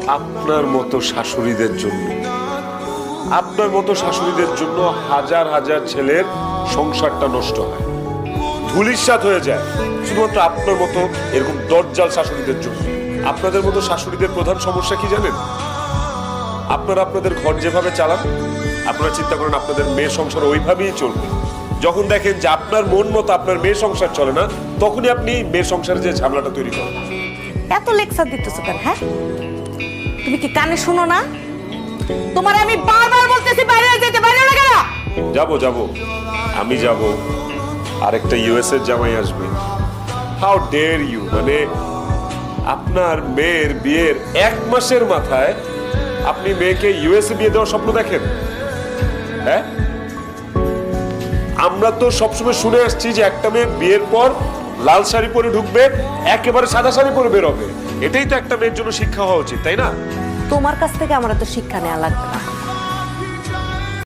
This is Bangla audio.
আপনার মতো শাশুড়িদের জন্য, আপনার মতো শাশুড়িদের জন্য হাজার হাজার ছেলের সংসারটা নষ্ট হয়, ধূলিসাৎ হয়ে যায়, শুধুমাত্র আপনার মতো এরকম দজ্জাল শাশুড়িদের জন্য। আপনাদের মতো শাশুড়িদের প্রধান সমস্যা কি জানেন? আপনারা আপনাদের ঘর যেভাবে চালান, আপনারা চিন্তা করেন আপনাদের মেয়ের সংসার ওইভাবেই চলবে। যখন দেখেন যে আপনার মন মতো আপনার মেয়ের সংসার চলে না, তখনই আপনি মেয়ের সংসারে যে ঝামেলাটা তৈরি করেন। এত লেকচার দিতেছো কেন? হ্যাঁ, তুমি কি কানে শুনো না? তোমার আমি বারবার বলতেছি বাইরে যেতে, বাইরে না কেন? যাব, আমি যাব, আরেকটা ইউএস এর জামাই আসবে। How dare you! মানে আপনার মেয়ের বিয়ের 1 মাসের মাথায় আপনি মেয়েকে ইউএসএ বিয়ে দেওয়ার স্বপ্ন দেখেন? হ্যাঁ, আমরা তো সবসময় শুনে আসছি যে একটা মেয়ে বিয়ের পর লাল শাড়ি পরে ঢুকবে, একেবারে সাদা শাড়ি পরে বের হবে। এটাই তো একটা মেয়ের জন্য শিক্ষা হওয়া উচিত, তাই না? তোমার কাছ থেকে আমার তো শিক্ষা নেওয়া লাগবে না।